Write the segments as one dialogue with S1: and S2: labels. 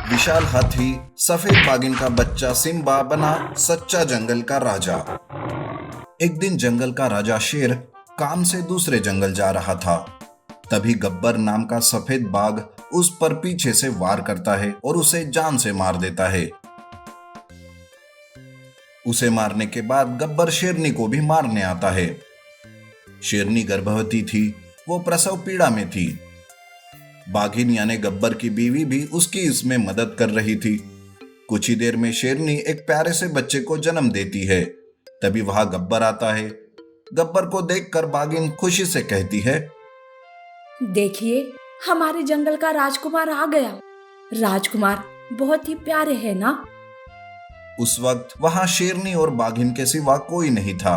S1: विशाल हाथी सफेद बाघिन का बच्चा सिम्बा बना सच्चा जंगल का राजा। एक दिन जंगल का राजा शेर काम से दूसरे जंगल जा रहा था। तभी गब्बर नाम का सफेद बाघ उस पर पीछे से वार करता है और उसे जान से मार देता है। उसे मारने के बाद गब्बर शेरनी को भी मारने आता है। शेरनी गर्भवती थी, वो प्रसव पीड़ा में थी। बाघिन यानी गब्बर की बीवी भी उसकी इसमें मदद कर रही थी। कुछ ही देर में शेरनी एक प्यारे से बच्चे को जन्म देती है। तभी वहां गब्बर आता है। गब्बर को देखकर बाघिन खुशी से कहती है,
S2: देखिए, हमारे जंगल का राजकुमार आ गया। राजकुमार बहुत ही प्यारे है ना।
S1: उस वक्त वहां शेरनी और बाघिन के सिवा कोई नहीं था,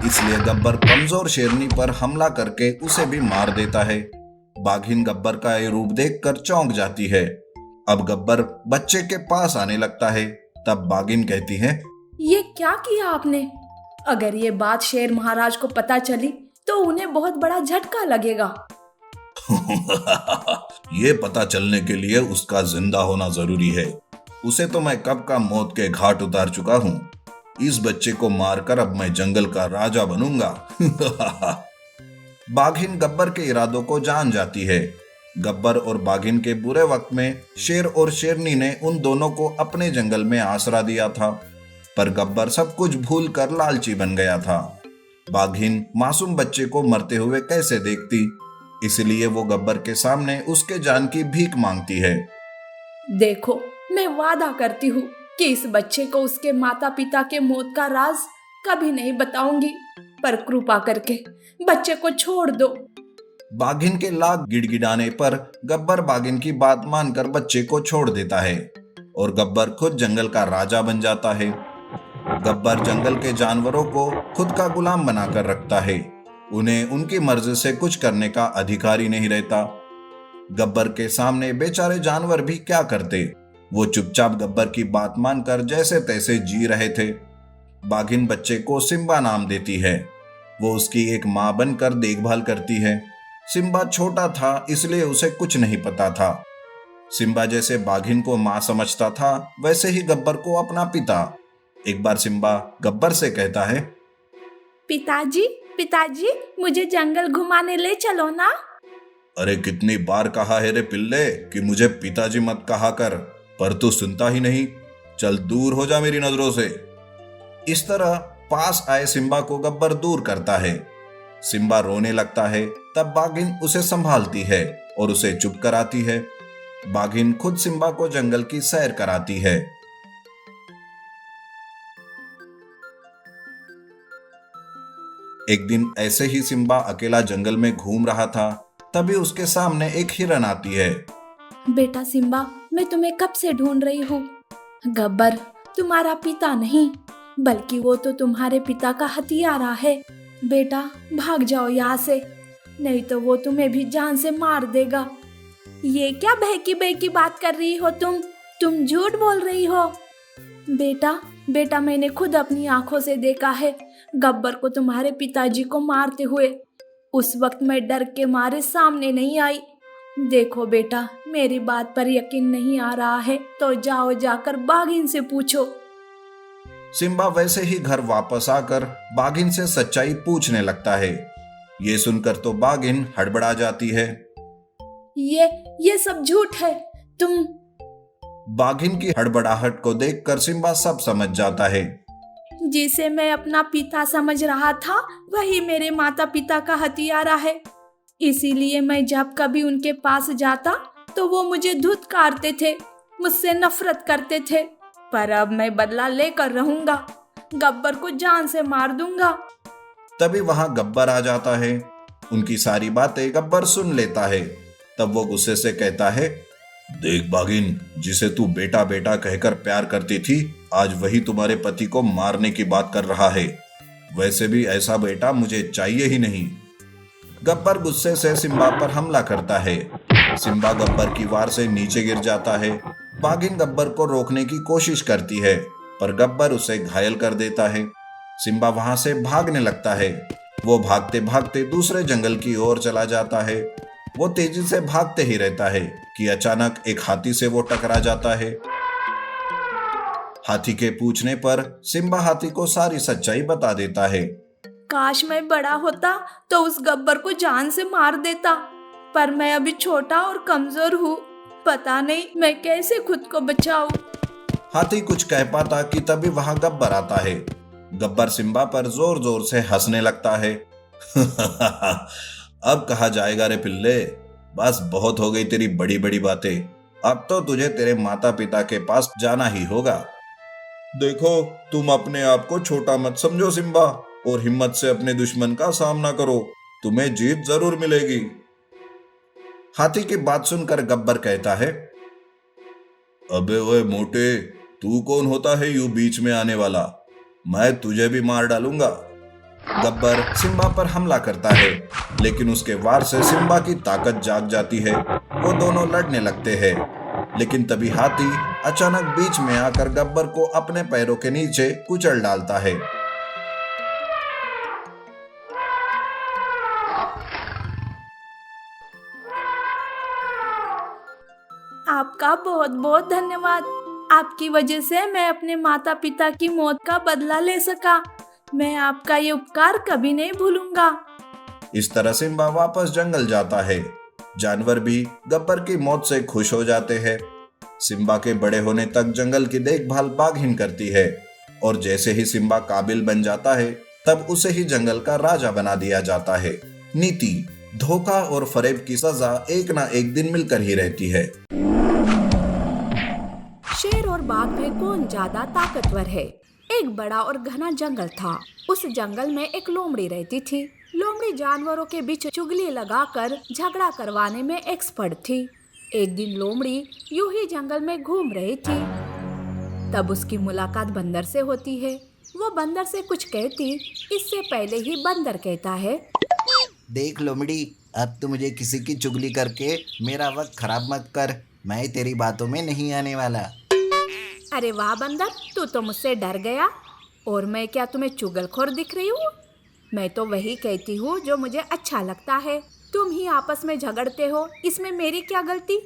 S1: इसलिए गब्बर कमजोर शेरनी पर हमला करके उसे भी मार देता है। बाघिन गब्बर का ये रूप देखकर चौंक जाती है। अब गब्बर बच्चे के पास आने लगता है। तब बाघिन कहती है,
S2: ये क्या किया आपने? अगर ये बात शेर महाराज को पता चली तो उन्हें बहुत बड़ा झटका लगेगा।
S1: ये पता चलने के लिए उसका जिंदा होना जरूरी है। उसे तो मैं कब का मौत के घाट उतार चुका हूँ। इस बच्चे को मारकर अब मैं जंगल का राजा बनूंगा। बाघिन गब्बर के इरादों को जान जाती है। गब्बर और बाघिन के बुरे वक्त में शेर और शेरनी ने उन दोनों को अपने जंगल में आसरा दिया था, पर गब्बर सब कुछ भूल कर लालची बन गया था। बाघिन मासूम बच्चे को मरते हुए कैसे देखती, इसलिए वो गब्बर के सामने उसके जान की भीख मांगती है।
S2: देखो, मैं वादा करती हूँ कि इस बच्चे को उसके माता पिता के मौत का राज कभी नहीं बताऊंगी, पर कृपा करके बच्चे को छोड़ दो।
S1: बाघिन के लाख गिड़गिड़ाने पर गब्बर बाघिन की बात मानकर बच्चे को छोड़ देता है और गब्बर खुद जंगल का राजा बन जाता है। गब्बर जंगल के जानवरों को खुद का गुलाम बनाकर रखता है। उन्हें उनकी मर्जी से कुछ करने का अधिकार ही नहीं रहता। गब्बर के सामने बेचारे जानवर भी क्या करते, वो चुपचाप गब्बर की बात मानकर जैसे तैसे जी रहे थे। बाघिन बच्चे को सिम्बा नाम देती है। वो उसकी एक माँ बनकर देखभाल करती है। सिम्बा छोटा था, इसलिए उसे कुछ नहीं पता था। सिम्बा जैसे बाघिन को माँ समझता था, वैसे ही गब्बर को अपना पिता। एक बार सिम्बा गब्बर से कहता है,
S2: पिताजी, पिताजी, मुझे जंगल घुमाने ले चलो ना।
S1: अरे कितनी बार कहा है रे पिल्ले कि मुझे पिताजी मत कहा कर, पर तू सुनता ही नहीं। चल दूर हो जा मेरी नजरों से। इस तरह पास आए सिम्बा को गब्बर दूर करता है। सिम्बा रोने लगता है। तब बाघिन उसे संभालती है और उसे चुप कराती है। बाघिन खुद सिम्बा को जंगल की सैर कराती है। एक दिन ऐसे ही सिम्बा अकेला जंगल में घूम रहा था। तभी उसके सामने एक हिरन आती है।
S2: बेटा सिम्बा, मैं तुम्हें कब से ढूंढ रही हूँ। गब्बर तुम्हारा पिता नहीं, बल्कि वो तो तुम्हारे पिता का हथियारा है। बेटा भाग जाओ यहाँ से, नहीं तो वो तुम्हें भी जान से मार देगा। ये क्या बहकी बहकी बात कर रही हो तुम झूठ बोल रही हो। बेटा मैंने खुद अपनी आंखों से देखा है गब्बर को तुम्हारे पिताजी को मारते हुए। उस वक्त मैं डर के मारे सामने नहीं आई। देखो बेटा, मेरी बात पर यकीन नहीं आ रहा है तो जाओ जाकर बाघिन से पूछो।
S1: सिम्बा वैसे ही घर वापस आकर बाघिन से सच्चाई पूछने लगता है। ये सुनकर तो बाघिन हड़बड़ा जाती है।
S2: ये सब झूठ है। तुम
S1: बाघिन की हड़बड़ाहट को देखकर सिम्बा सब समझ जाता है।
S2: जिसे मैं अपना पिता समझ रहा था, वही मेरे माता पिता का हथियारा है। इसीलिए मैं जब कभी उनके पास जाता तो वो मुझे धुतकारते थे, मुझसे नफरत करते थे। पर अब मैं बदला लेकर रहूंगा, गब्बर को जान से मार दूंगा।
S1: तभी वहां गब्बर आ जाता है। उनकी सारी बातें गब्बर सुन लेता है। तब वो गुस्से से कहता है, देख बाघिन, जिसे तू बेटा बेटा कहकर प्यार करती थी, आज वही तुम्हारे पति को मारने की बात कर रहा है। वैसे भी ऐसा बेटा मुझे चाहिए ही नहीं। गब्बर गुस्से से सिम्बा पर हमला करता है। सिम्बा गब्बर की वार से नीचे गिर जाता है। बाघिन गब्बर को रोकने की कोशिश करती है, पर गब्बर उसे घायल कर देता है। सिम्बा वहां से भागने लगता है। वो भागते भागते दूसरे जंगल की ओर चला जाता है। वो तेजी से भागते ही रहता है कि अचानक एक हाथी से वो टकरा जाता है। हाथी के पूछने पर सिम्बा हाथी को सारी सच्चाई बता देता है।
S2: काश मैं बड़ा होता तो उस गब्बर को जान से मार देता, पर मैं अभी छोटा और कमजोर हूँ। पता नहीं मैं कैसे खुद को बचाऊं।
S1: हाथी कुछ कह पाता कि तभी वहां गब्बर आता है। गब्बर सिम्बा पर जोर जोर से हंसने लगता है। अब कहा जाएगा रे पिल्ले, बस बहुत हो गई तेरी बड़ी बड़ी बातें। अब तो तुझे तेरे माता पिता के पास जाना ही होगा। देखो, तुम अपने आप को छोटा मत समझो सिम्बा, और हिम्मत से अपने दुश्मन का सामना करो, तुम्हें जीत जरूर मिलेगी। हाथी की बात सुनकर गब्बर कहता है, अबे ओए मोटे, तू कौन होता है यूं बीच में आने वाला? मैं तुझे भी मार डालूंगा। गब्बर सिम्बा पर हमला करता है, लेकिन उसके वार से सिम्बा की ताकत जाग जाती है। वो दोनों लड़ने लगते हैं, लेकिन तभी हाथी अचानक बीच में आकर गब्बर को अपने पैरों के नीचे कुचल डालता है।
S2: आपका बहुत बहुत धन्यवाद। आपकी वजह से मैं अपने माता पिता की मौत का बदला ले सका। मैं आपका ये उपकार कभी नहीं भूलूंगा।
S1: इस तरह सिम्बा वापस जंगल जाता है। जानवर भी गब्बर की मौत से खुश हो जाते हैं। सिम्बा के बड़े होने तक जंगल की देखभाल बाघिन करती है, और जैसे ही सिम्बा काबिल बन जाता है, तब उसे ही जंगल का राजा बना दिया जाता है। नीति, धोखा और फरेब की सजा एक ना एक दिन मिलकर ही रहती है।
S2: शेर और बाघ में कौन ज्यादा ताकतवर है? एक बड़ा और घना जंगल था। उस जंगल में एक लोमड़ी रहती थी। लोमड़ी जानवरों के बीच चुगली लगाकर झगड़ा करवाने में एक्सपर्ट थी। एक दिन लोमड़ी यूं ही जंगल में घूम रही थी, तब उसकी मुलाकात बंदर से होती है। वो बंदर से कुछ कहती, इससे पहले ही बंदर कहता है,
S3: देख लोमड़ी, अब तू मुझे किसी की चुगली करके मेरा वक्त खराब मत कर। मैं तेरी बातों में नहीं आने वाला।
S2: अरे वाह बंदर, तू तो मुझसे डर गया। और मैं क्या तुम्हें चुगलखोर दिख रही हूँ? मैं तो वही कहती हूँ जो मुझे अच्छा लगता है। तुम ही आपस में झगड़ते हो, इसमें मेरी क्या गलती?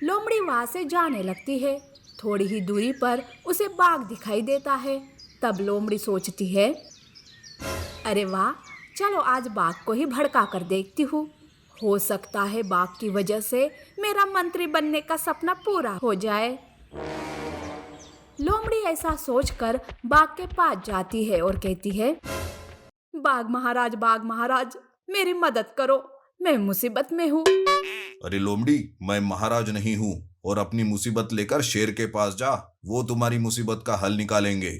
S2: लोमड़ी वहाँ से जाने लगती है। थोड़ी ही दूरी पर उसे बाघ दिखाई देता है। तब लोमड़ी सोचती है, अरे वाह, चलो आज बाघ को ही भड़का कर देखती हूँ। हो सकता है बाघ की वजह से मेरा मंत्री बनने का सपना पूरा हो जाए। लोमड़ी ऐसा सोचकर बाघ के पास जाती है और कहती है, बाघ महाराज, मेरी मदद करो, मैं मुसीबत में हूँ।
S1: अरे लोमड़ी, मैं महाराज नहीं हूँ, और अपनी मुसीबत लेकर शेर के पास जा, वो तुम्हारी मुसीबत का हल निकालेंगे।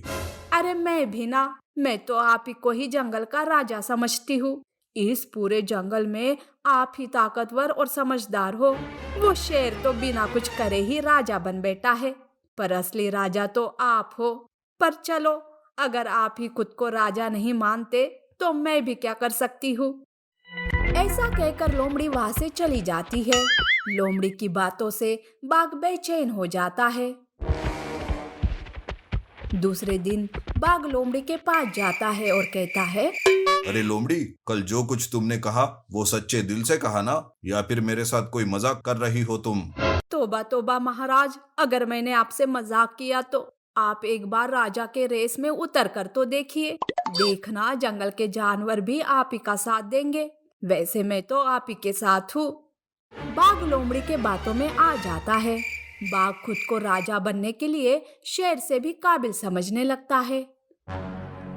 S2: अरे मैं भी ना, मैं तो आप ही को ही जंगल का राजा समझती हूँ। इस पूरे जंगल में आप ही ताकतवर और समझदार हो। वो शेर तो बिना कुछ करे ही राजा बन बैठा है, पर असली राजा तो आप हो। पर चलो, अगर आप ही खुद को राजा नहीं मानते तो मैं भी क्या कर सकती हूँ। ऐसा कहकर लोमड़ी वहां से चली जाती है। लोमड़ी की बातों से बाघ बेचैन हो जाता है। दूसरे दिन बाघ लोमड़ी के पास जाता है और कहता है,
S1: अरे लोमड़ी, कल जो कुछ तुमने कहा वो सच्चे दिल से कहा ना, या फिर मेरे साथ कोई मजाक कर रही हो तुम?
S2: तोबा तोबा महाराज, अगर मैंने आपसे मजाक किया तो आप एक बार राजा के रेस में उतर कर तो देखिए। देखना, जंगल के जानवर भी आप ही का साथ देंगे। वैसे मैं तो आप ही के साथ हूँ। बाघ लोमड़ी के बातों में आ जाता है। बाघ खुद को राजा बनने के लिए शेर से भी काबिल समझने लगता है।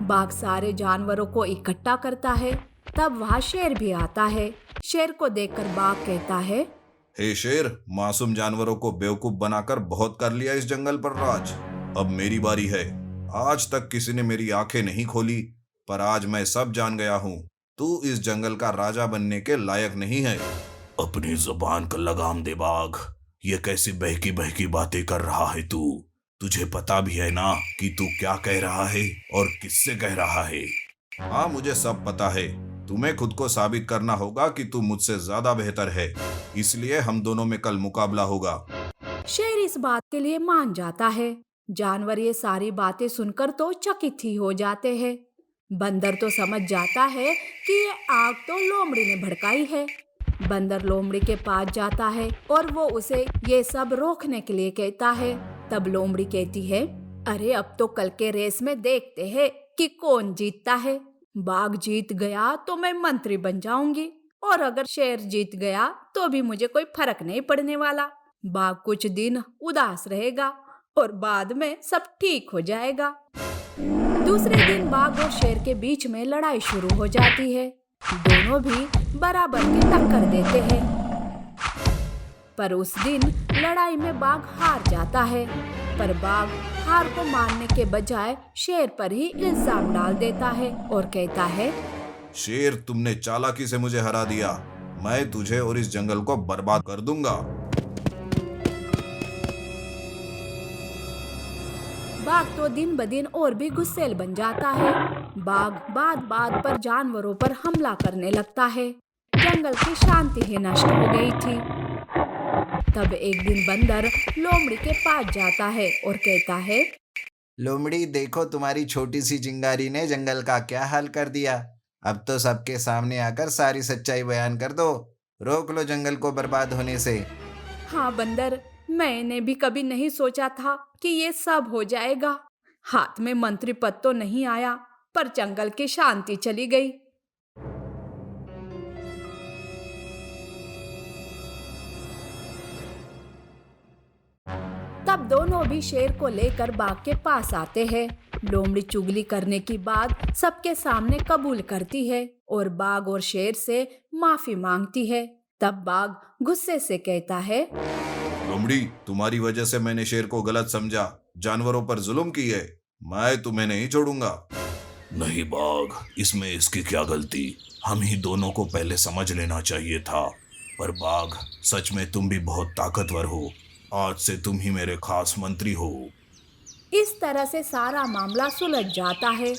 S2: बाघ सारे जानवरों को इकट्ठा करता है। तब वहाँ शेर भी आता है। शेर को देखकर बाघ कहता है,
S1: हे शेर, मासूम जानवरों को बेवकूफ बनाकर बहुत कर लिया इस जंगल पर राज। अब मेरी बारी है। आज तक किसी ने मेरी आंखें नहीं खोली, पर आज मैं सब जान गया हूँ। तू इस जंगल का राजा बनने के लायक नहीं है। अपनी जुबान का लगाम दे बाघ, ये कैसी बहकी बहकी बातें कर रहा है तू? तुझे पता भी है ना कि तू क्या कह रहा है और किससे कह रहा है? हाँ, मुझे सब पता है। तुम्हें खुद को साबित करना होगा कि तू मुझसे ज्यादा बेहतर है, इसलिए हम दोनों में कल मुकाबला होगा।
S2: शेर इस बात के लिए मान जाता है। जानवर ये सारी बातें सुनकर तो चकित ही हो जाते हैं। बंदर तो समझ जाता है कि ये आग तो लोमड़ी ने भड़काई है। बंदर लोमड़ी के पास जाता है और वो उसे ये सब रोकने के लिए कहता है। तब लोमड़ी कहती है, अरे अब तो कल के रेस में देखते हैं कि कौन जीतता है। बाघ जीत गया तो मैं मंत्री बन जाऊंगी, और अगर शेर जीत गया तो भी मुझे कोई फर्क नहीं पड़ने वाला। बाघ कुछ दिन उदास रहेगा और बाद में सब ठीक हो जाएगा। दूसरे दिन बाघ और शेर के बीच में लड़ाई शुरू हो जाती है। दोनों भी बराबर की टक्कर देते हैं, पर उस दिन लड़ाई में बाघ हार जाता है। पर बाघ हार को मानने के बजाय शेर पर ही इल्जाम डाल देता है और कहता है,
S1: शेर, तुमने चालाकी से मुझे हरा दिया। मैं तुझे और इस जंगल को बर्बाद कर दूंगा।
S2: बाघ तो दिन ब दिन और भी गुस्सैल बन जाता है। बाघ बात बात पर जानवरों पर हमला करने लगता है। जंगल की शांति ही नष्ट हो गई थी। तब एक दिन बंदर लोमड़ी के पास जाता है और कहता है,
S3: लोमड़ी, देखो तुम्हारी छोटी सी चिंगारी ने जंगल का क्या हाल कर दिया। अब तो सबके सामने आकर सारी सच्चाई बयान कर दो। रोक लो जंगल को बर्बाद होने से।
S2: हाँ बंदर, मैंने भी कभी नहीं सोचा था कि ये सब हो जाएगा। हाथ में मंत्री पद तो नहीं आया, पर जंगल की शांति चली गई। तब दोनों भी शेर को लेकर बाघ के पास आते हैं। लोमड़ी चुगली करने की बात सबके सामने कबूल करती है और बाघ और शेर से माफी मांगती है। तब बाघ गुस्से से कहता है,
S1: लोमड़ी, तुम्हारी वजह से मैंने शेर को गलत समझा, जानवरों पर जुल्म की है। मैं तुम्हें नहीं छोड़ूंगा। नहीं बाघ, इसमें इसकी क्या गलती? हम ही दोनों को पहले समझ लेना चाहिए था। पर बाघ, सच में तुम भी बहुत ताकतवर हो। आज से तुम ही मेरे खास मंत्री हो।
S2: इस तरह से सारा मामला सुलझ जाता है।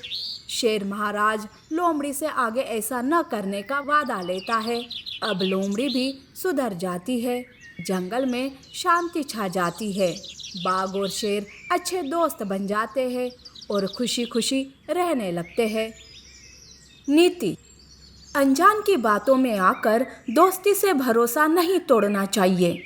S2: शेर महाराज लोमड़ी से आगे ऐसा न करने का वादा लेता है। अब लोमड़ी भी सुधर जाती है। जंगल में शांति छा जाती है। बाघ और शेर अच्छे दोस्त बन जाते हैं और खुशी खुशी रहने लगते हैं। नीति: अनजान की बातों में आकर दोस्ती से भरोसा नहीं तोड़ना चाहिए।